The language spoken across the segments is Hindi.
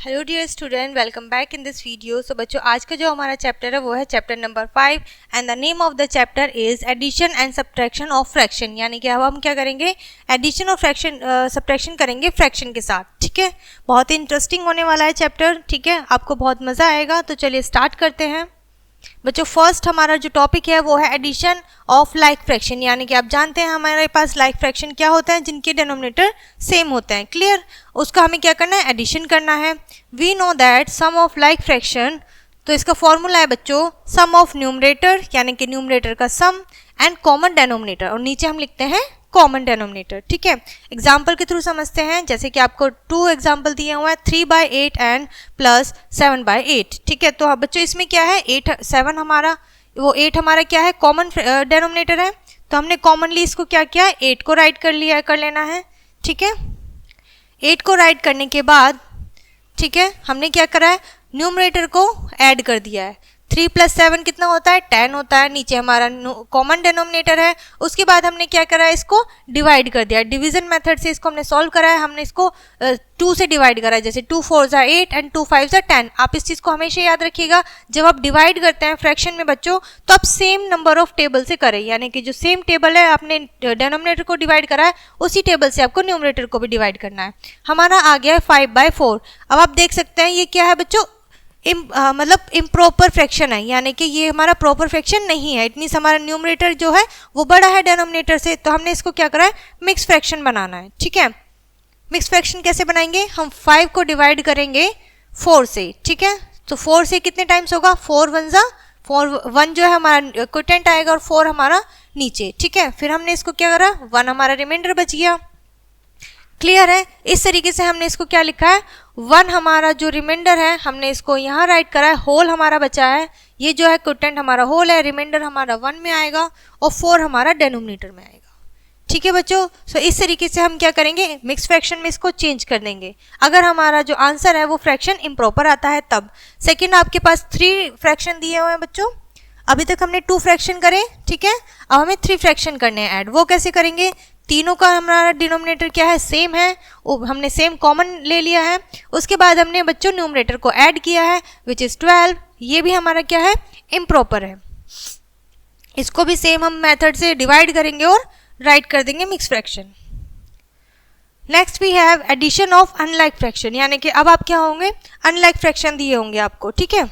Hello dear student, welcome back in this video. So बच्चों, आज का जो हमारा चैप्टर है वो है chapter number 5 and the name of the chapter is addition and subtraction of fraction. यानी कि अब हम क्या करेंगे, एडिशन और फ्रैक्शन सब्ट्रैक्शन करेंगे फ्रैक्शन के साथ। ठीक है, बहुत ही इंटरेस्टिंग होने वाला है चैप्टर। ठीक है, आपको बहुत मज़ा आएगा। तो चलिए स्टार्ट करते हैं बच्चों। फर्स्ट हमारा जो टॉपिक है वो है एडिशन ऑफ लाइक फ्रैक्शन। यानी कि आप जानते हैं हमारे पास लाइक फ्रैक्शन क्या होता है, जिनके डिनोमिनेटर सेम होते हैं। क्लियर, उसका हमें क्या करना है, एडिशन करना है। We know that sum of like fraction, तो इसका फॉर्मूला है बच्चों सम ऑफ न्यूमरेटर, यानी कि न्यूमरेटर का सम एंड कॉमन डेनोमिनेटर, और नीचे हम लिखते हैं कॉमन डेनोमिनेटर। ठीक है, एग्जाम्पल के थ्रू समझते हैं। जैसे कि आपको 2 एग्जाम्पल दिए हुए हैं, 3/8 एंड प्लस 7/8। ठीक है, तो अब बच्चों इसमें क्या है, 7 हमारा, वो 8 हमारा क्या है, कॉमन डेनोमिनेटर है। तो हमने कॉमनली इसको क्या किया, 8 को राइट कर लेना है। ठीक है, 8 को राइट करने के बाद ठीक है हमने क्या करा है, न्यूमरेटर को ऐड कर दिया है। 3 + 7 कितना होता है, 10 होता है। नीचे हमारा कॉमन डेनोमिनेटर है। उसके बाद हमने क्या करा है, इसको डिवाइड कर दिया। डिवीजन मेथड से इसको हमने सॉल्व करा है। हमने इसको 2 से डिवाइड करा है। जैसे 2 4 = 8 एंड 2 5 = 10। आप इस चीज़ को हमेशा याद रखिएगा, जब आप डिवाइड करते हैं फ्रैक्शन में बच्चों, तो आप सेम नंबर ऑफ टेबल से करें। यानी कि जो सेम टेबल है, आपने डेनोमिनेटर को डिवाइड करा है, उसी टेबल से आपको न्यूमरेटर को भी डिवाइड करना है। हमारा आ गया है 5/4। अब आप देख सकते हैं ये क्या है बच्चों, मतलब इम्प्रॉपर फ्रैक्शन है। यानी कि ये हमारा प्रॉपर फ्रैक्शन नहीं है। इट मीन्स हमारा न्यूमरेटर जो है वो बड़ा है डेनोमिनेटर से। तो हमने इसको क्या करा है, मिक्स फ्रैक्शन बनाना है। ठीक है, मिक्स फ्रैक्शन कैसे बनाएंगे, हम 5 को डिवाइड करेंगे 4 से। ठीक है, तो 4 से कितने टाइम्स होगा, 4 1 = 4, 1 जो है हमारा क्वोटेंट आएगा और 4 हमारा नीचे। ठीक है, फिर हमने इसको क्या करा, 1 हमारा रिमाइंडर बच गया। क्लियर है, इस तरीके से हमने इसको क्या लिखा है, 1 हमारा जो रिमाइंडर है हमने इसको यहाँ राइट करा है, होल हमारा बचा है। ये जो है क्वोटेंट हमारा होल है, रिमाइंडर हमारा 1 में आएगा और 4 हमारा डेनोमिनेटर में आएगा। ठीक है बच्चों, सो इस तरीके से हम क्या करेंगे, मिक्स फ्रैक्शन में इसको चेंज कर देंगे। अगर हमारा जो आंसर है वो फ्रैक्शन इम्प्रॉपर आता है तब। सेकेंड, आपके पास 3 फ्रैक्शन दिए हुए हैं बच्चों। अभी तक हमने 2 फ्रैक्शन करे। ठीक है, अब हमें 3 फ्रैक्शन करने हैं ऐड। वो कैसे करेंगे, तीनों का हमारा डिनोमिनेटर क्या है, सेम है। हमने सेम कॉमन ले लिया है। उसके बाद हमने बच्चों न्यूमरेटर को ऐड किया है, विच इज़ 12। ये भी हमारा क्या है, इम्प्रॉपर है। इसको भी सेम हम मेथड से डिवाइड करेंगे और राइट कर देंगे mix fraction. Next we have addition of unlike fraction. यानी कि अब आप क्या होंगे, अनलाइक फ्रैक्शन दिए होंगे आपको। ठीक है,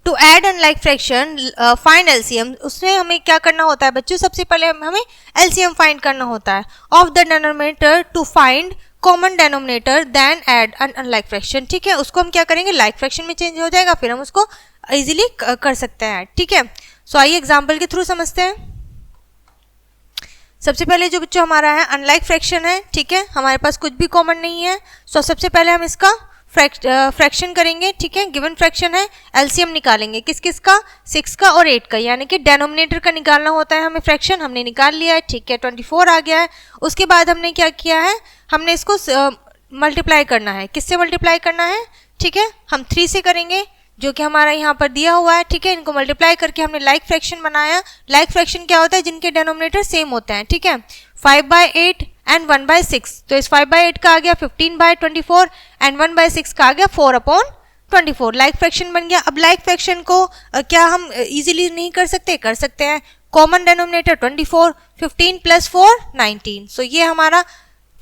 to add unlike fraction find LCM. उसमें हमें क्या करना होता है बच्चों, सबसे पहले हमें एलसीएम फाइंड करना होता है of the denominator to find common denominator then add an unlike fraction. ठीक है, उसको हम क्या करेंगे, लाइक फ्रैक्शन में चेंज हो जाएगा, फिर हम उसको इजीली कर सकते हैं। ठीक है, सो आइए एग्जाम्पल के थ्रू समझते हैं। सबसे पहले जो बच्चों हमारा है अनलाइक फ्रैक्शन है। ठीक है, हमारे पास कुछ भी कॉमन नहीं है। सो सबसे पहले हम इसका फ्रैक्शन करेंगे। ठीक है, गिवन फ्रैक्शन है, एलसीएम निकालेंगे किस किस का, 6 का और 8 का। यानी कि डेनोमिनेटर का निकालना होता है हमें फ्रैक्शन, हमने निकाल लिया है। ठीक है, 24 आ गया है। उसके बाद हमने क्या किया है, हमने इसको मल्टीप्लाई करना है। किससे मल्टीप्लाई करना है, ठीक है, हम 3 से करेंगे, जो कि हमारा यहाँ पर दिया हुआ है। ठीक है, इनको मल्टीप्लाई करके हमने लाइक फ्रैक्शन बनाया। लाइक फ्रैक्शन क्या होता है, जिनके डेनोमिनेटर सेम होते हैं। ठीक है, 5/8 एंड 1/6। तो इस 5/8 का आ गया 15/24 एंड 1/6 का आ गया 4/24। लाइक फ्रैक्शन बन गया। अब लाइक फ्रैक्शन को क्या हम इजीली नहीं कर सकते, कर सकते हैं। Common denominator 24, 15 + 4 19। सो ये हमारा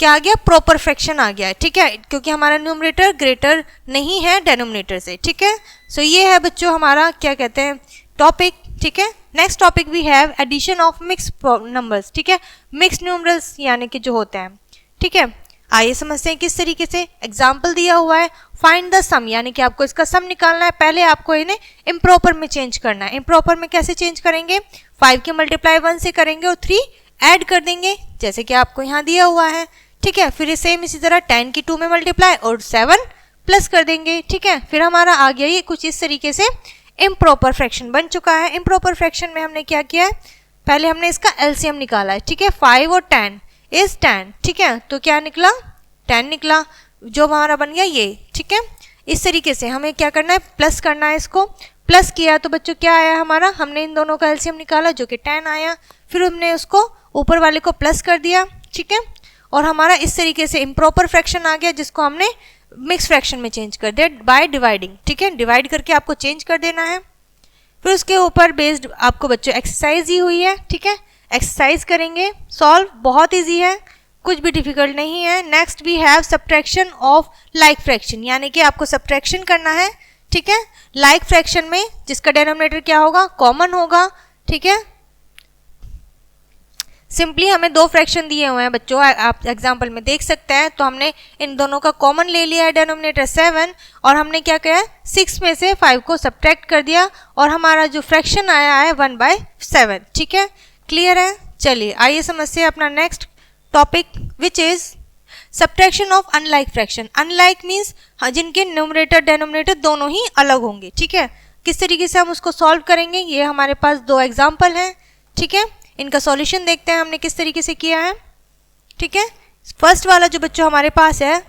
क्या आ गया, प्रॉपर फ्रैक्शन आ गया है। ठीक है, क्योंकि हमारा न्यूमरेटर ग्रेटर नहीं है डेनोमिनेटर से। ठीक है, सो ये है बच्चों हमारा क्या कहते हैं टॉपिक। ठीक है, next topic we have addition of mix numbers. ठीक है, मिक्स न्यूमरल्स यानी कि जो होते हैं। ठीक है, आइए समझते हैं किस तरीके से। एग्जाम्पल दिया हुआ है, फाइंड द सम, यानी कि आपको इसका सम निकालना है। पहले आपको इन्हें इम्प्रॉपर में चेंज करना है। इम्प्रॉपर में कैसे चेंज करेंगे, 5 के मल्टीप्लाई 1 से करेंगे और 3 ऐड कर देंगे, जैसे कि आपको यहाँ दिया हुआ है। ठीक है, फिर सेम इसी तरह 10 की 2 में मल्टीप्लाई और 7 प्लस कर देंगे। ठीक है, फिर हमारा आ गया ये कुछ इस तरीके से इम्प्रॉपर फ्रैक्शन बन चुका है। इम्प्रॉपर फ्रैक्शन में हमने क्या किया है, पहले हमने इसका एलसीएम निकाला है। ठीक है, 5 और 10 इज 10। ठीक है, तो क्या निकला, 10 निकला, जो हमारा बन गया ये। ठीक है, इस तरीके से हमें क्या करना है, प्लस करना है। इसको प्लस किया तो बच्चों क्या आया हमारा, हमने इन दोनों का एलसीएम निकाला जो कि 10 आया। फिर हमने उसको ऊपर वाले को प्लस कर दिया। ठीक है, और हमारा इस तरीके से इम्प्रॉपर फ्रैक्शन आ गया, जिसको हमने मिक्स फ्रैक्शन में चेंज कर दिया बाय डिवाइडिंग, ठीक है, डिवाइड करके आपको चेंज कर देना है। फिर उसके ऊपर बेस्ड आपको बच्चों एक्सरसाइज दी हुई है, ठीक है, एक्सरसाइज करेंगे, सॉल्व बहुत इजी है, कुछ भी डिफिकल्ट नहीं है। Next we have subtraction of like fraction, यानी कि आपको सब्ट्रैक्शन करना है, ठीक है, लाइक फ्रैक्शन में जिसका डिनोमिनेटर क्या होगा, कॉमन होगा, ठीक है। सिंपली हमें दो फ्रैक्शन दिए हुए हैं बच्चों, आप एग्जांपल में देख सकते हैं, तो हमने इन दोनों का कॉमन ले लिया है डिनोमिनेटर 7 और हमने क्या किया, 6 में से 5 को सब्ट्रैक्ट कर दिया और हमारा जो फ्रैक्शन आया है 1/7, ठीक है, क्लियर है। चलिए आइए समझते हैं अपना next topic which is subtraction of unlike fraction. Unlike means जिनके न्यूमरेटर डिनोमिनेटर दोनों ही अलग होंगे, ठीक है। किस तरीके से हम उसको सॉल्व करेंगे, ये हमारे पास दो एग्जाम्पल हैं, ठीक है। इनका सॉल्यूशन देखते हैं हमने किस तरीके से किया है, ठीक है। फर्स्ट वाला जो बच्चों हमारे पास है,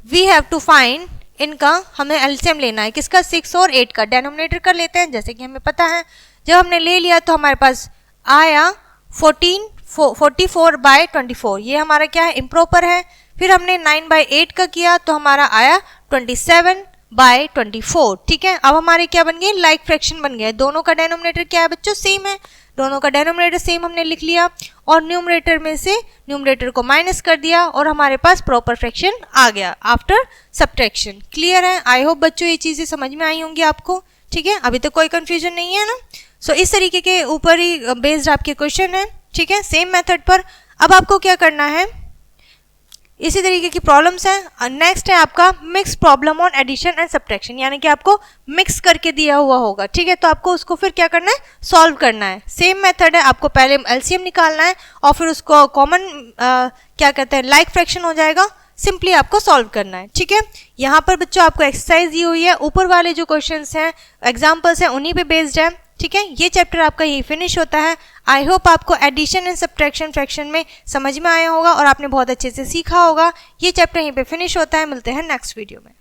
वी हैव टू फाइंड, इनका हमें एलसीएम लेना है, किसका, 6 और 8 का, डिनोमिनेटर कर लेते हैं जैसे कि हमें पता है। जब हमने ले लिया तो हमारे पास आया 44/24, ये हमारा क्या है, इम्प्रॉपर है। फिर हमने 9/8 का किया तो हमारा आया 27/24, ठीक है। अब हमारे क्या बन गए, लाइक फ्रैक्शन बन गए, दोनों का डिनोमिनेटर क्या है बच्चों, सेम है, दोनों का डिनोमिनेटर सेम हमने लिख लिया और न्यूमरेटर में से न्यूमरेटर को माइनस कर दिया और हमारे पास प्रॉपर फ्रैक्शन आ गया आफ्टर सब्ट्रैक्शन। क्लियर है, आई होप बच्चों ये चीज़ें समझ में आई होंगी आपको, ठीक है, अभी तक कोई कंफ्यूजन नहीं है ना। सो इस तरीके के ऊपर ही बेस्ड आपके क्वेश्चन है, ठीक है, सेम मेथड पर। अब आपको क्या करना है, इसी तरीके की प्रॉब्लम्स हैं। नेक्स्ट है आपका mix problem on addition and subtraction, यानी कि आपको मिक्स करके दिया हुआ होगा, ठीक है, तो आपको उसको फिर क्या करना है, सॉल्व करना है। सेम मेथड है, आपको पहले एलसीएम निकालना है और फिर उसको कॉमन क्या कहते हैं, लाइक फ्रैक्शन हो जाएगा, सिंपली आपको सॉल्व करना है, ठीक है। यहाँ पर बच्चों आपको एक्सरसाइज दी हुई है, ऊपर वाले जो क्वेश्चंस हैं, एग्जाम्पल्स हैं, उन्हीं पे बेस्ड है, ठीक है। ये चैप्टर आपका यही फिनिश होता है। आई होप आपको एडिशन एंड सब्ट्रैक्शन फ्रैक्शन में समझ में आया होगा और आपने बहुत अच्छे से सीखा होगा। ये चैप्टर यहीं पे फिनिश होता है, मिलते हैं नेक्स्ट वीडियो में।